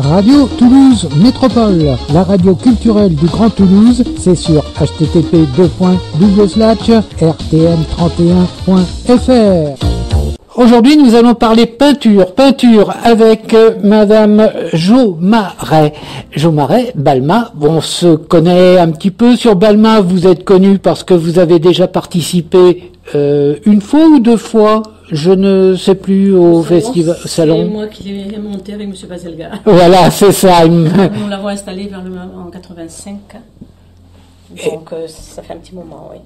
Radio Toulouse Métropole, la radio culturelle du Grand Toulouse, c'est sur http://rtm31.fr. Aujourd'hui, nous allons parler peinture avec Madame Jo Marais. Jo Marais, Balma, on se connaît un petit peu sur Balma, vous êtes connu parce que vous avez déjà participé une fois ou deux fois, je ne sais plus, au festival salon. C'est moi qui l'ai monté avec Monsieur Baselga. Voilà, c'est ça. Nous l'avons installé en 85. Donc ça fait un petit moment, oui.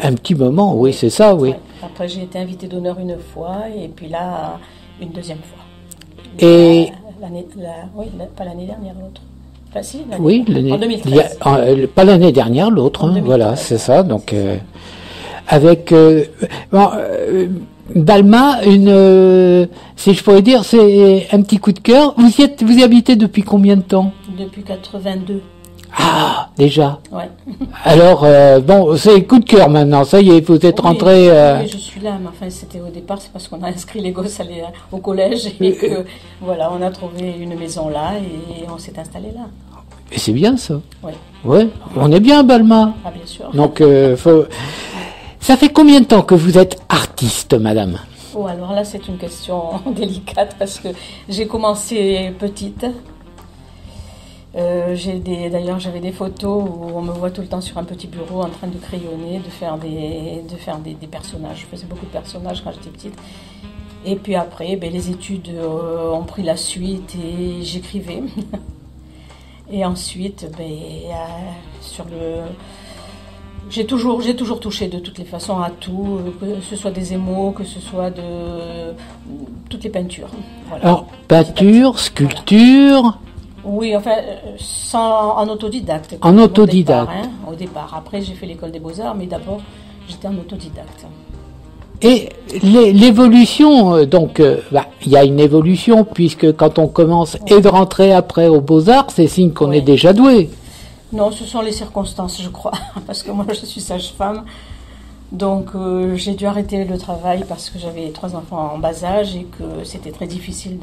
Un petit moment, oui, c'est ça, oui. Ouais. Après, j'ai été invitée d'honneur une fois, et puis là, une deuxième fois. Et pas l'année dernière, l'autre. Enfin, si, oui, en 2013. Pas l'année dernière, l'autre, hein, voilà, c'est ça. Donc, avec Balma, si je pourrais dire, c'est un petit coup de cœur. Vous y habitez depuis combien de temps? Depuis 82. Ah, déjà. Ouais. Alors, bon, c'est coup de cœur maintenant, ça y est, vous êtes rentré... Oui, je suis là, mais enfin, c'était au départ, c'est parce qu'on a inscrit les gosses au collège, et que, voilà, on a trouvé une maison là, et on s'est installé là. Et c'est bien, ça. Oui. Ouais, on est bien à Balma. Ah, bien sûr. Donc, ça fait combien de temps que vous êtes artiste, madame? Oh, alors là, c'est une question délicate, parce que j'ai commencé petite. D'ailleurs, j'avais des photos où on me voit tout le temps sur un petit bureau en train de crayonner, de faire des personnages. Je faisais beaucoup de personnages quand j'étais petite. Et puis après, les études ont pris la suite et j'écrivais. Et ensuite, j'ai toujours touché de toutes les façons à tout, que ce soit des émaux, que ce soit de toutes les peintures. Voilà. Alors, peinture, sculpture... Voilà. Oui, enfin, en autodidacte. En autodidacte. Au départ. Après, j'ai fait l'école des beaux-arts, mais d'abord, j'étais en autodidacte. Et l'évolution, donc, il y a une évolution, puisque quand on commence et de rentrer après aux beaux-arts, c'est signe qu'on est déjà doué. Non, ce sont les circonstances, je crois, parce que moi, je suis sage-femme. Donc j'ai dû arrêter le travail parce que j'avais 3 enfants en bas âge et que c'était très difficile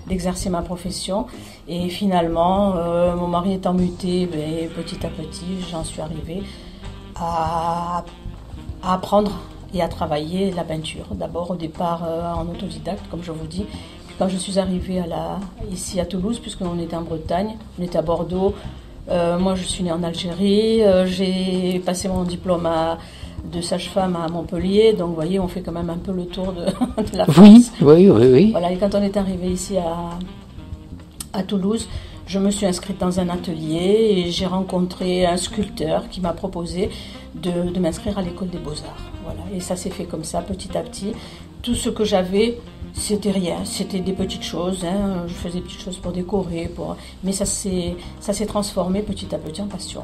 d'exercer ma profession. Et finalement, mon mari étant muté, petit à petit, j'en suis arrivée à apprendre et à travailler la peinture. D'abord au départ en autodidacte, comme je vous dis. Puis quand je suis arrivée ici à Toulouse, puisqu'on était en Bretagne, on était à Bordeaux. Moi je suis née en Algérie, j'ai passé mon diplôme de sage-femme à Montpellier, donc vous voyez, on fait quand même un peu le tour de la France. Oui. Voilà, et quand on est arrivé ici à Toulouse, je me suis inscrite dans un atelier et j'ai rencontré un sculpteur qui m'a proposé de m'inscrire à l'école des beaux-arts. Voilà, et ça s'est fait comme ça, petit à petit. Tout ce que j'avais, c'était rien, c'était des petites choses, hein. Je faisais des petites choses pour décorer, mais ça s'est transformé petit à petit en passion.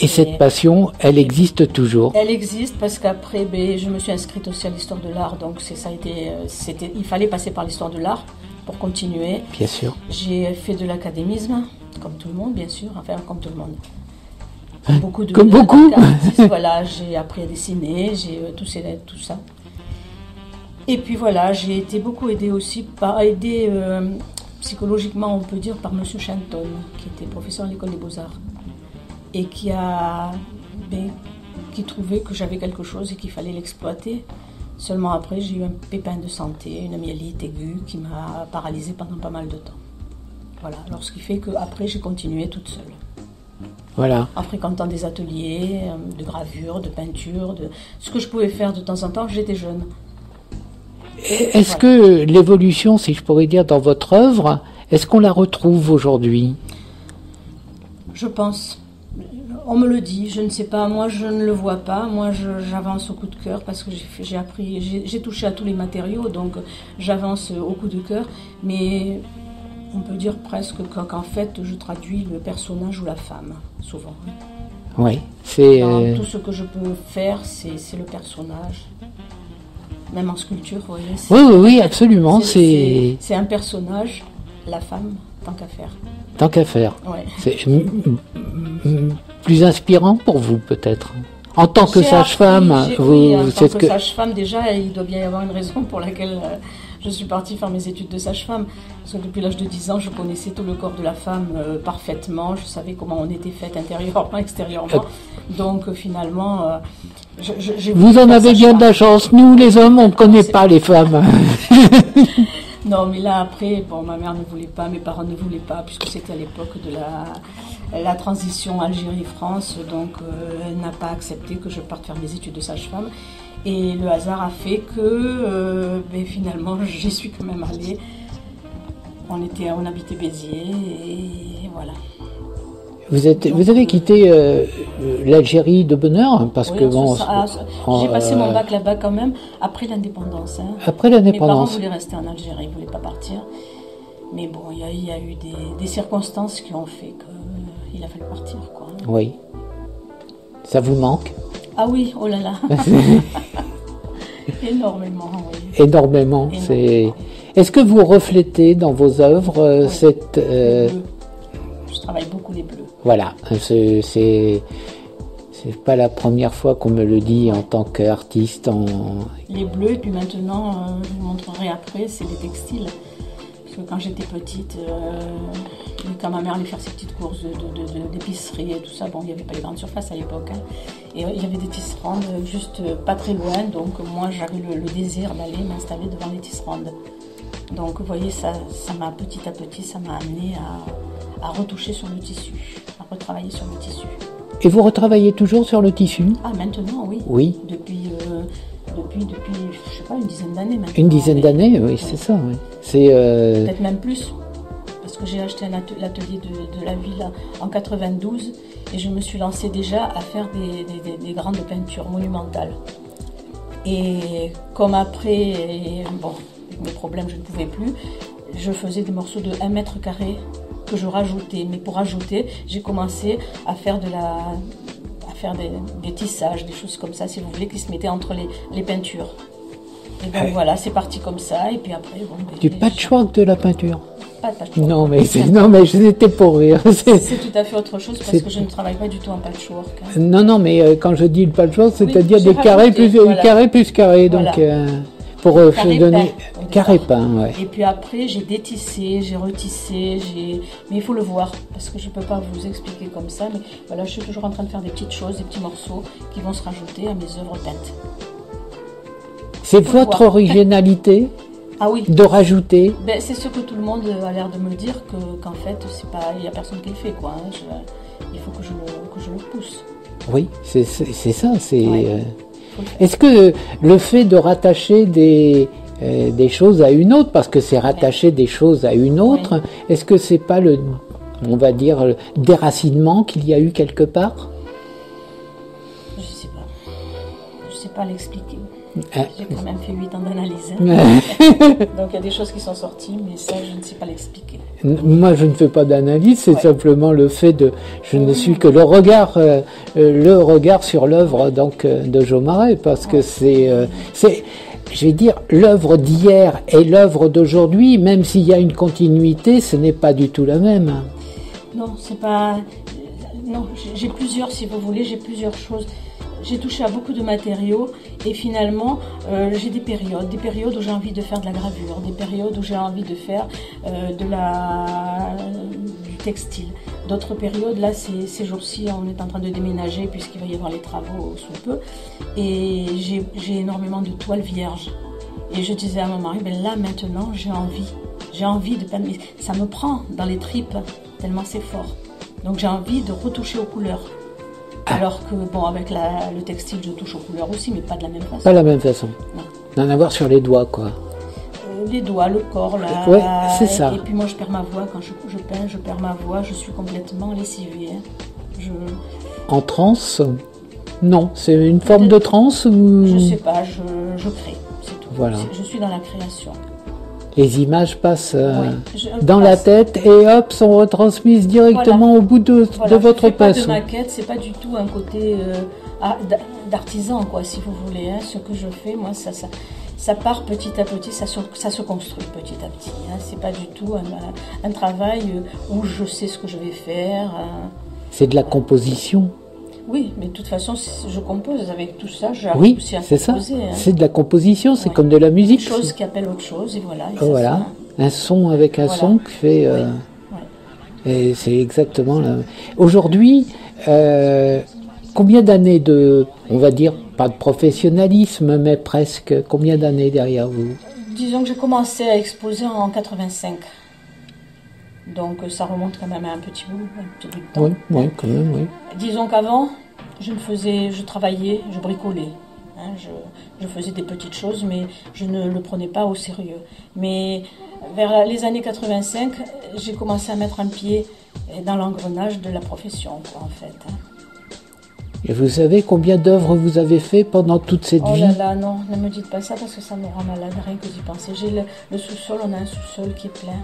Et cette passion, elle existe toujours? Elle existe parce qu'après, je me suis inscrite aussi à l'histoire de l'art, donc il fallait passer par l'histoire de l'art pour continuer. Bien sûr. J'ai fait de l'académisme, comme tout le monde, bien sûr, enfin comme tout le monde. Comme beaucoup. Voilà, j'ai appris à dessiner, j'ai tout ça. Et puis voilà, j'ai été beaucoup aidée aussi psychologiquement, on peut dire, par Monsieur Shenton, qui était professeur à l'école des beaux-arts. Et qui trouvait que j'avais quelque chose et qu'il fallait l'exploiter. Seulement après, j'ai eu un pépin de santé, une myélite aiguë qui m'a paralysée pendant pas mal de temps. Voilà, alors ce qui fait qu'après, j'ai continué toute seule. Voilà. En fréquentant des ateliers de gravure, de peinture, ce que je pouvais faire de temps en temps, j'étais jeune. Est-ce que l'évolution, si je pourrais dire, dans votre œuvre, est-ce qu'on la retrouve aujourd'hui? Je pense. On me le dit, je ne sais pas, moi je ne le vois pas, moi j'avance au coup de cœur parce que j'ai touché à tous les matériaux, donc j'avance au coup de cœur, mais on peut dire presque qu'en fait je traduis le personnage ou la femme, souvent. Oui, tout ce que je peux faire, c'est le personnage, même en sculpture, vous voyez. Oui, absolument. C'est un personnage, la femme, tant qu'à faire. Tant qu'à faire. Ouais. C'est plus inspirant pour vous, peut-être, En tant que sage-femme, oui, en tant que sage-femme, déjà, il doit bien y avoir une raison pour laquelle je suis partie faire mes études de sage-femme. Parce que depuis l'âge de 10 ans, je connaissais tout le corps de la femme parfaitement. Je savais comment on était faite intérieurement, extérieurement. Donc finalement, vous en avez bien de la chance. Nous, les hommes, on ne connaît pas les femmes. Non, mais là, après, bon, ma mère ne voulait pas, mes parents ne voulaient pas, puisque c'était à l'époque de la transition Algérie-France. Donc, elle n'a pas accepté que je parte faire mes études de sage-femme. Et le hasard a fait que, finalement, j'y suis quand même allée. On habitait Béziers, et voilà. Vous avez quitté l'Algérie de bonne heure, parce que bon. J'ai passé mon bac là-bas quand même après l'indépendance. Hein. Après l'indépendance. Mes parents voulaient rester en Algérie, ils ne voulaient pas partir. Mais bon, il y a eu des circonstances qui ont fait qu'il a fallu partir, quoi. Oui. Ça vous manque? Ah oui, oh là là. Énormément, oui. Énormément. Est-ce que vous reflétez dans vos œuvres oui. cette... Je travaille beaucoup les bleus. Voilà, c'est pas la première fois qu'on me le dit en tant qu'artiste. Les bleus, et puis maintenant, je vous montrerai après, c'est les textiles. Parce que quand j'étais petite, quand ma mère allait faire ses petites courses d'épicerie et tout ça, bon, il n'y avait pas les grandes surfaces à l'époque, hein, et il y avait des tisserandes juste pas très loin, donc moi j'avais le désir d'aller m'installer devant les tisserandes. Donc vous voyez, ça m'a petit à petit, ça m'a amené à retoucher sur le tissu, à retravailler sur le tissu. Et vous retravaillez toujours sur le tissu? Ah, maintenant, oui. Oui. Depuis, je sais pas, une dizaine d'années maintenant. Une dizaine d'années, oui, c'est ça. Oui. Peut-être même plus, parce que j'ai acheté l'atelier de la ville en 92 et je me suis lancée déjà à faire des grandes peintures monumentales. Et comme après, bon, avec mes problèmes, je ne pouvais plus, je faisais des morceaux de 1 mètre carré que je rajoutais. Mais pour rajouter, j'ai commencé à faire des tissages, des choses comme ça, si vous voulez, qui se mettaient entre les peintures. Et donc voilà, c'est parti comme ça. Et puis après, bon, du patchwork de la peinture. Pas de patchwork. Non, mais j'étais pour rire. C'est tout à fait autre chose parce que je ne travaille pas du tout en patchwork. Hein. Non, mais quand je dis le patchwork, c'est-à-dire oui, des carrés plus, voilà. Carrés plus carrés. Voilà. Donc, pour se donner carré peint, ouais. Et puis après, j'ai détissé, j'ai retissé, mais il faut le voir parce que je ne peux pas vous expliquer comme ça. Mais voilà, je suis toujours en train de faire des petites choses, des petits morceaux qui vont se rajouter à mes œuvres peintes. C'est votre originalité? Ah oui. De rajouter? Ben, c'est ce que tout le monde a l'air de me dire, qu'en fait, il n'y a personne qui le fait, quoi. Hein. Il faut que je le pousse. Oui, c'est ça. Ouais. Est-ce que le fait de rattacher des choses à une autre, parce que c'est rattacher des choses à une autre, oui. Est-ce que c'est pas on va dire, le déracinement qu'il y a eu quelque part? Je sais pas l'expliquer. J'ai quand même fait 8 ans d'analyse. Hein. Donc il y a des choses qui sont sorties, mais ça, je ne sais pas l'expliquer. Moi, je ne fais pas d'analyse, c'est simplement le fait je ne suis que le regard sur l'œuvre donc de Jo Maré, parce que c'est, je vais dire, l'œuvre d'hier et l'œuvre d'aujourd'hui, même s'il y a une continuité, ce n'est pas du tout la même. Non, c'est pas. Non, j'ai plusieurs, si vous voulez, j'ai plusieurs choses. J'ai touché à beaucoup de matériaux et finalement j'ai des périodes où j'ai envie de faire de la gravure, des périodes où j'ai envie de faire du textile. D'autres périodes, là ces jours-ci on est en train de déménager puisqu'il va y avoir les travaux sous peu et j'ai énormément de toiles vierges. Et je disais à mon mari, ben là maintenant j'ai envie de peindre, mais ça me prend dans les tripes tellement c'est fort. Donc j'ai envie de retoucher aux couleurs. Alors que, bon, avec le textile, je touche aux couleurs aussi, mais pas de la même façon. Pas de la même façon. D'en avoir sur les doigts, quoi. Les doigts, le corps, là. Ouais, c'est ça. Et puis moi, je perds ma voix. Quand je peins, je perds ma voix. Je suis complètement lessivée. Hein. En transe? Non, c'est une forme de transe ou... Je sais pas, je crée, c'est tout. Voilà. Je suis dans la création. Les images passent dans la tête et hop, sont retransmises directement au bout de votre pinceau. De maquette, c'est pas du tout un côté d'artisan, quoi, si vous voulez. Hein. Ce que je fais, moi, ça part petit à petit, ça se construit petit à petit. Hein. C'est pas du tout un travail où je sais ce que je vais faire. C'est de la composition. Oui, mais de toute façon, je compose avec tout ça, j'arrive Oui, aussi à c'est ça. composer. Hein. C'est de la composition, c'est Ouais. comme de la musique. Une chose qui appelle autre chose, et voilà. Et ça, Voilà, un son avec un Voilà. son qui fait... Ouais. Et c'est exactement là. Aujourd'hui, combien d'années de, on va dire, pas de professionnalisme, mais presque, combien d'années derrière vous? Disons que j'ai commencé à exposer en 85. Donc ça remonte quand même à un petit bout de temps. Oui, oui, quand même, oui. Disons qu'avant, je travaillais, je bricolais. Hein, je faisais des petites choses, mais je ne le prenais pas au sérieux. Mais vers les années 85, j'ai commencé à mettre un pied dans l'engrenage de la profession, quoi, en fait. Hein. Et vous savez combien d'œuvres vous avez fait pendant toute cette Oh vie? là là, non, ne me dites pas ça parce que ça me rend malade, rien que d'y penser. J'ai le sous-sol, on a un sous-sol qui est plein.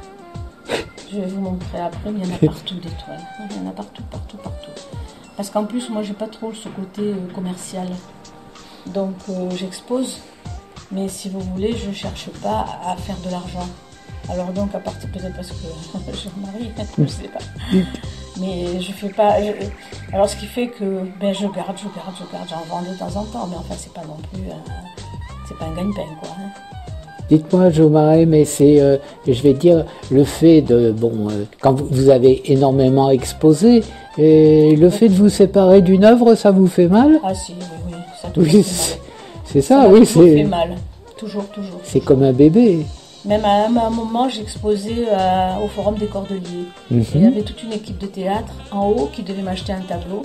Je vais vous montrer après, mais il y en a partout des toiles. Il y en a partout, partout, partout. Parce qu'en plus, moi, j'ai pas trop ce côté commercial. Donc, j'expose. Mais si vous voulez, je cherche pas à faire de l'argent. Alors donc, à partir peut-être parce que je me marie, je sais pas. Mais je fais pas... Alors, ce qui fait que je garde, j'en vends de temps en temps. Mais enfin, c'est pas non plus... c'est pas un gagne-pain, quoi. Hein. Dites-moi, Jo Marais, mais c'est, je vais dire, le fait de, quand vous avez énormément exposé, et le fait de vous séparer d'une œuvre, ça vous fait mal? Ah si, oui, ça toujours Oui, fait mal. c'est ça, oui, Ça fait c'est... mal, toujours. C'est comme un bébé. Même à un moment, j'exposais au Forum des Cordeliers. Et il y avait toute une équipe de théâtre en haut qui devait m'acheter un tableau.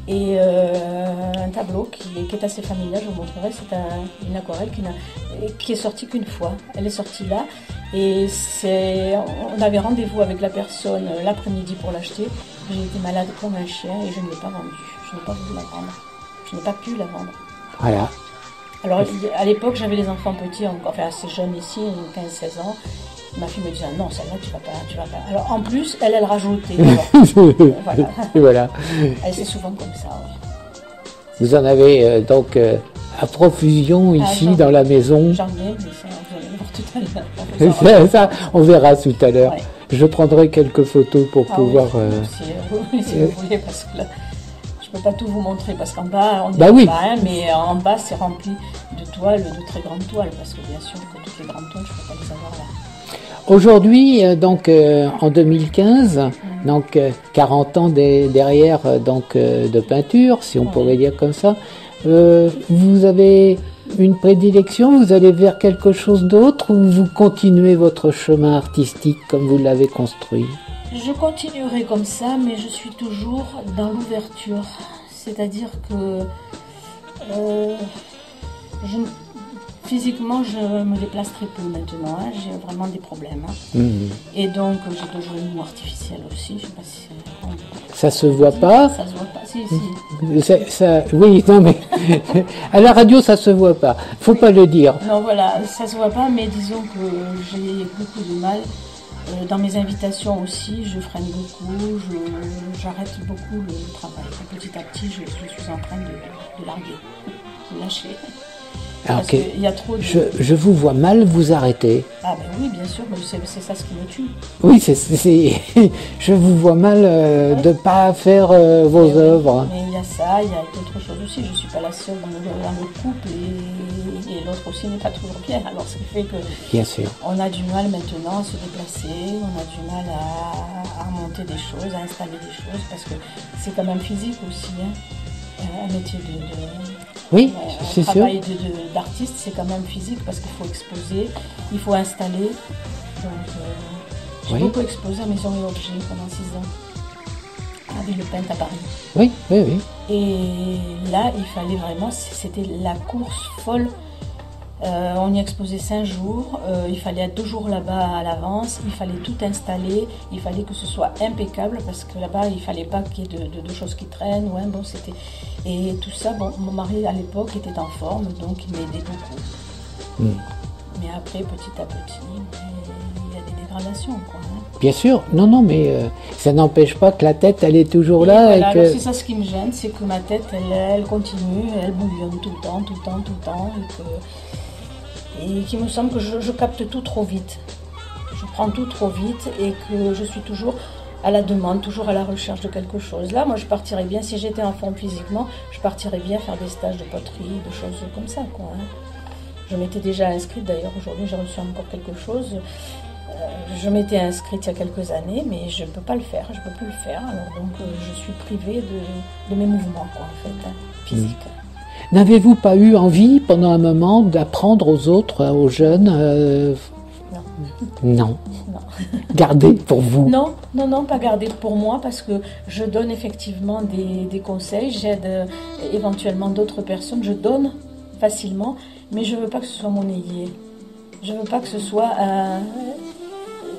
Et un tableau qui est assez familial, je vous montrerai, c'est une aquarelle qui est sortie qu'une fois. Elle est sortie là et on avait rendez-vous avec la personne l'après-midi pour l'acheter. J'ai été malade comme un chien et je ne l'ai pas vendue. Je n'ai pas voulu la vendre. Je n'ai pas pu la vendre. Voilà. Alors à l'époque, j'avais les enfants petits, enfin assez jeunes ici, 15-16 ans. Ma fille me disait non, celle-là tu vas pas. Alors en plus, elle rajoutait. Voilà. Voilà. Elle c'est souvent comme ça. Ouais. Vous en avez donc à profusion ici dans la maison. J'en ai, mais ça, vous allez voir tout à l'heure. Ça, on verra tout à l'heure. Ouais. Je prendrai quelques photos pour pouvoir. Oui, si vous voulez, parce que là, je peux pas tout vous montrer parce qu'en bas, on oui. pas, hein, mais en bas, c'est rempli de toiles, de très grandes toiles, parce que bien sûr que toutes les grandes toiles, je peux pas les avoir là. Aujourd'hui, donc en 2015, donc 40 ans derrière donc de peinture, si on pourrait dire comme ça, vous avez une prédilection, vous allez vers quelque chose d'autre ou vous continuez votre chemin artistique comme vous l'avez construit? Je continuerai comme ça, mais je suis toujours dans l'ouverture, c'est-à-dire que physiquement, je me déplace très peu maintenant. Hein. J'ai vraiment des problèmes. Hein. Et donc, j'ai toujours une moue artificielle aussi. Je sais pas si ça se voit pas. Ça se voit pas. Si. Oui, non mais à la radio, ça se voit pas. Faut pas le dire. Non, voilà, ça se voit pas, mais disons que j'ai beaucoup de mal. Dans mes invitations aussi, je freine beaucoup. J'arrête beaucoup le travail. Petit à petit, je suis en train de larguer, de lâcher. Parce qu'il y a trop de... je vous vois mal vous arrêter. Ah ben oui, bien sûr, c'est ça ce qui me tue. Oui, je vous vois mal de pas faire vos œuvres. Mais il y a ça, il y a d'autres choses aussi. Je ne suis pas la seule dans le couple et l'autre aussi n'est pas toujours bien. Alors ce qui fait que bien sûr. On a du mal maintenant à se déplacer, on a du mal à monter des choses, à installer des choses, parce que c'est quand même physique aussi. Hein. Un métier oui, c'est sûr. Un travail d'artiste, c'est quand même physique parce qu'il faut exposer, il faut installer. Donc, j'ai beaucoup exposé à Maison et Objets pendant 6 ans, avec le peintre à Paris. Oui. Et là, il fallait vraiment, c'était la course folle. On y exposait 5 jours, il fallait être 2 jours là-bas à l'avance, il fallait tout installer, il fallait que ce soit impeccable parce que là-bas il fallait pas qu'il y ait de choses qui traînent. Ouais, bon, c'était... Et tout ça, bon, mon mari à l'époque était en forme donc il m'aidait beaucoup. Mais après, petit à petit, il y a des dégradations, quoi. Hein. Bien sûr, non, mais ça n'empêche pas que la tête, elle est toujours là. Voilà, et que... alors c'est ça ce qui me gêne, c'est que ma tête, elle continue, elle bouillonne tout le temps, et qu'il me semble que je capte tout trop vite. Je prends tout trop vite et que je suis toujours à la demande, toujours à la recherche de quelque chose. Là, moi, je partirais bien, si j'étais en forme physiquement, je partirais bien faire des stages de poterie, de choses comme ça, quoi. Hein. Je m'étais déjà inscrite, d'ailleurs, aujourd'hui, j'ai reçu encore quelque chose. Je m'étais inscrite il y a quelques années, mais je ne peux pas le faire, je ne peux plus le faire. Alors, donc, je suis privée de mes mouvements, quoi, en fait, hein, physiques. N'avez-vous pas eu envie, pendant un moment, d'apprendre aux autres, aux jeunes Non. Non. Gardez pour vous. Non, pas garder pour moi, parce que je donne effectivement des conseils, j'aide éventuellement d'autres personnes, je donne facilement, mais je ne veux pas que ce soit monnayer. Je veux pas que ce soit...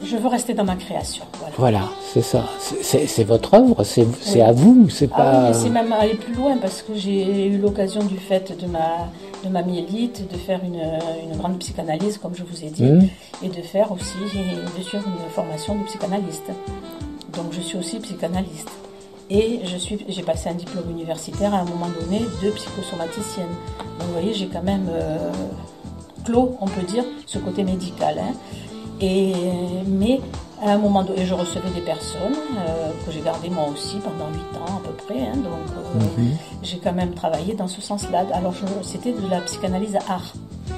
je veux rester dans ma création. Voilà, c'est ça. C'est votre œuvre, c'est à vous, c'est pas... Oui, c'est même aller plus loin, parce que j'ai eu l'occasion du fait de ma myélite, de faire une grande psychanalyse, comme je vous ai dit, et de faire aussi, de suivre une formation de psychanalyste. Donc je suis aussi psychanalyste. Et j'ai passé un diplôme universitaire à un moment donné de psychosomaticienne. Donc vous voyez, j'ai quand même clos, on peut dire, ce côté médical. Hein. Mais à un moment donné, je recevais des personnes que j'ai gardées moi aussi pendant 8 ans à peu près. Hein, donc j'ai quand même travaillé dans ce sens-là. Alors c'était de la psychanalyse art.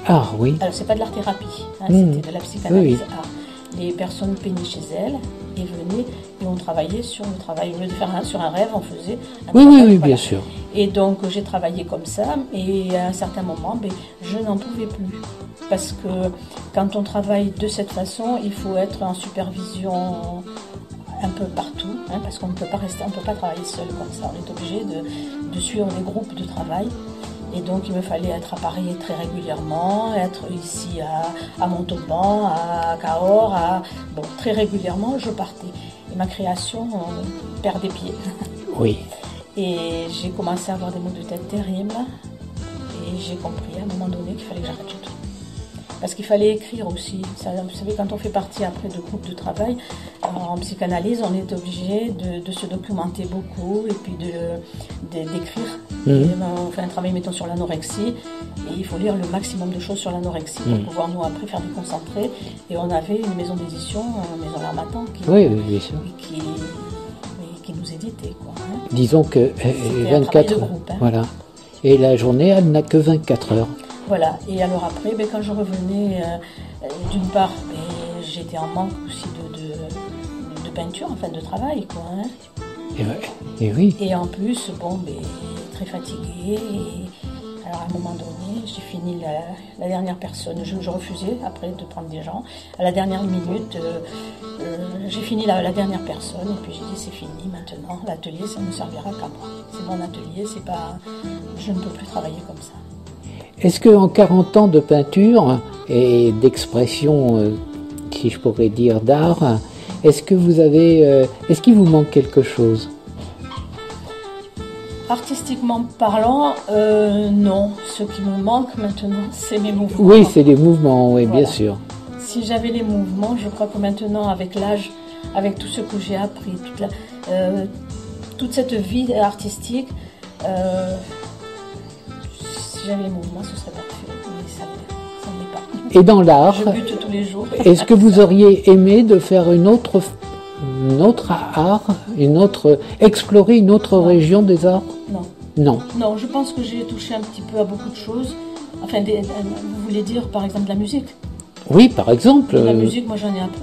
Ah oui. Alors c'est pas de l'art-thérapie, hein, c'était de la psychanalyse art. Les personnes peignaient chez elles et venaient et on travaillait sur le travail. Au lieu de faire sur un rêve, on faisait un travail. Oui, voilà. bien sûr. Et donc j'ai travaillé comme ça et à un certain moment, je n'en pouvais plus. Parce que quand on travaille de cette façon, il faut être en supervision un peu partout, hein, parce qu'on ne peut pas rester, on ne peut pas travailler seul comme ça. On est obligé de suivre des groupes de travail. Et donc il me fallait être à Paris très régulièrement, être ici à Montauban, à Cahors, très régulièrement je partais. Et ma création perdait pied. Oui. Et j'ai commencé à avoir des maux de tête terribles. Et j'ai compris à un moment donné qu'il fallait que j'arrête tout. Parce qu'il fallait écrire aussi. Ça, vous savez, quand on fait partie après de groupes de travail, en psychanalyse, on est obligé de se documenter beaucoup et puis d'écrire. On fait un travail, mettons, sur l'anorexie, et il faut lire le maximum de choses sur l'anorexie pour pouvoir, nous, après, faire des concentrés. Et on avait une maison d'édition, Maison L'Harmattan, qui nous éditait, quoi. Hein. Disons que 24 heures. Groupe, hein. Voilà. Et la journée, elle n'a que 24 heures. Voilà, et alors après, quand je revenais, d'une part, j'étais en manque aussi de peinture, enfin de travail, quoi. Hein. Et oui. Et en plus, très fatiguée. Alors à un moment donné, j'ai fini la dernière personne. Je refusais après de prendre des gens. À la dernière minute, j'ai fini la dernière personne et puis j'ai dit c'est fini maintenant. L'atelier, ça ne servira qu'à moi. C'est mon atelier, c'est pas. Je ne peux plus travailler comme ça. Est-ce qu'en 40 ans de peinture et d'expression, si je pourrais dire, d'art, est-ce qu'il vous manque quelque chose? Artistiquement parlant, non. Ce qui me manque maintenant, c'est mes mouvements. Oui, c'est les mouvements, oui, voilà. Bien sûr. Si j'avais les mouvements, je crois que maintenant, avec l'âge, avec tout ce que j'ai appris, toute cette vie artistique, si j'avais les mouvements, ce serait parfait. Mais ça ne l'est pas. Et dans l'art, je bute tous les jours. Est-ce que vous auriez aimé de faire une autre art, explorer une autre région des arts? Non, je pense que j'ai touché un petit peu à beaucoup de choses. Enfin, vous voulez dire par exemple de la musique? Oui, par exemple. La musique, moi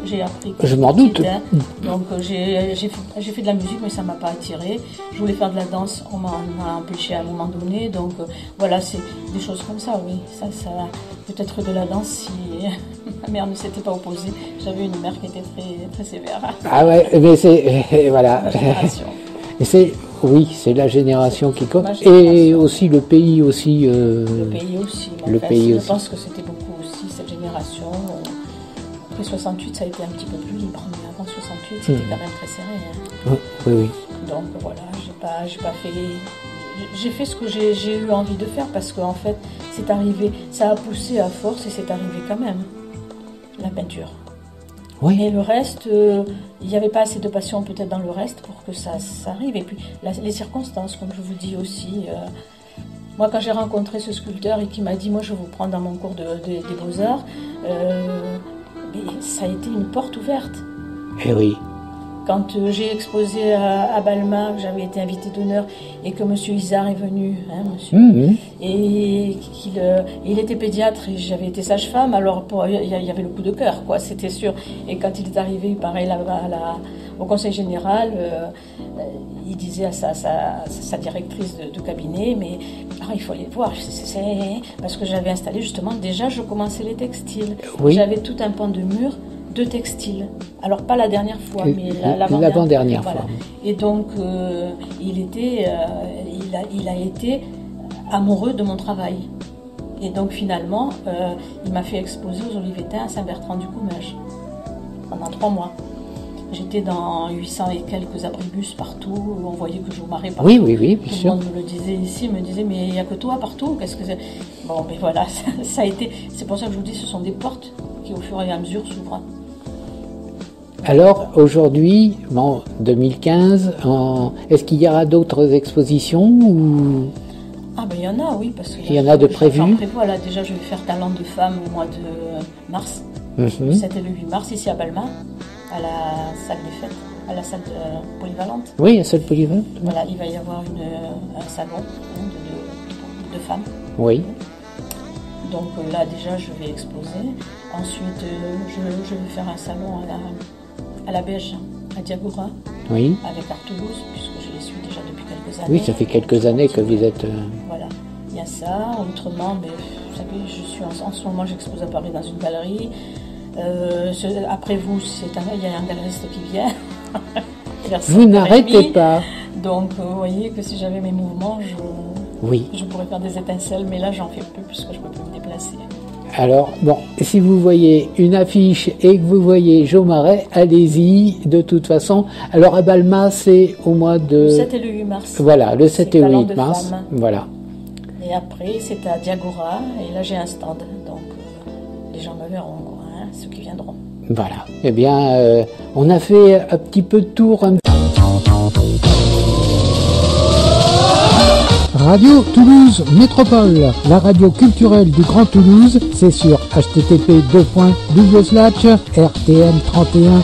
j'ai appris. Je m'en doute. Hein. Donc j'ai fait de la musique, mais ça ne m'a pas attirée. Je voulais faire de la danse, on m'en a empêché à un moment donné. Donc voilà, c'est des choses comme ça, oui. Ça peut-être de la danse si ma mère ne s'était pas opposée. J'avais une mère qui était très, très sévère. Ah ouais, mais c'est voilà. C'est la génération qui compte. Et aussi le pays aussi. Le pays aussi. Je pense que c'était beaucoup aussi cette génération. Après 68, ça a été un petit peu plus libre, mais avant 68, c'était quand même très serré. Hein. Oui. Donc voilà, j'ai pas fait. J'ai fait ce que j'ai eu envie de faire parce qu'en fait, c'est arrivé. Ça a poussé à force et c'est arrivé quand même. La peinture. Oui. Mais le reste, il n'y avait pas assez de passion peut-être dans le reste pour que ça arrive. Et puis les circonstances, comme je vous dis aussi. Moi, quand j'ai rencontré ce sculpteur et qui m'a dit, moi, je vais vous prendre dans mon cours des Beaux-Arts, ça a été une porte ouverte. Eh oui. Quand j'ai exposé à Balma, que j'avais été invitée d'honneur et que monsieur Isard est venu, hein, monsieur, et il était pédiatre et j'avais été sage-femme, alors il y avait le coup de cœur, quoi, c'était sûr. Et quand il est arrivé, pareil, au conseil général, il disait à sa directrice de cabinet, mais il faut aller voir, parce que j'avais installé justement, déjà je commençais les textiles. Oui. J'avais tout un pan de mur de textiles. Alors pas la dernière fois, mais l'avant-dernière voilà. fois. Et donc il a été amoureux de mon travail. Et donc finalement, il m'a fait exposer aux Olivetins à Saint-Bertrand-du-Coumage pendant 3 mois. J'étais dans 800 et quelques abribus partout, on voyait que je marrais partout. Oui, bien Tout sûr. le monde me le disait ici, me disait mais il n'y a que toi partout, qu'est-ce que c'est? Bon, mais voilà, ça a été, c'est pour ça que je vous dis, ce sont des portes qui au fur et à mesure s'ouvrent. Alors aujourd'hui, 2015, est-ce qu'il y aura d'autres expositions ou... Ah ben il y en a, oui, parce qu'il y en a de prévues. Voilà, déjà je vais faire Talent de femme au mois de mars, le 7 et le 8 mars, ici à Balma, à la salle des fêtes, à la salle polyvalente. Oui, la salle polyvalente. Voilà, il va y avoir un salon de femmes. Oui. Donc là déjà je vais exposer. Ensuite je vais faire un salon à la Beige, à Diagora, oui. avec Art Toulouse, puisque je les suis déjà depuis quelques années. Oui, ça fait quelques années que vous êtes... Voilà, il y a ça. Autrement, mais, vous savez, je suis en ce moment, j'expose à Paris dans une galerie. Après vous, il y a un galeriste qui vient. Vous n'arrêtez pas. Donc, vous voyez que si j'avais mes mouvements, je pourrais faire des étincelles, mais là, j'en fais plus puisque je ne peux plus me déplacer. Alors, si vous voyez une affiche et que vous voyez Jo Marais, allez-y, de toute façon. Alors, à Balma, c'est au mois de... Le 7 et le 8 mars. Voilà, le 7 et le 8 mars. Voilà. Et après, c'est à Diagora, et là, j'ai un stand. Donc, les gens me verront, quoi, hein, ceux qui viendront. Voilà. Eh bien, on a fait un petit peu de tour. Radio Toulouse Métropole, la radio culturelle du Grand Toulouse, c'est sur http://rtm31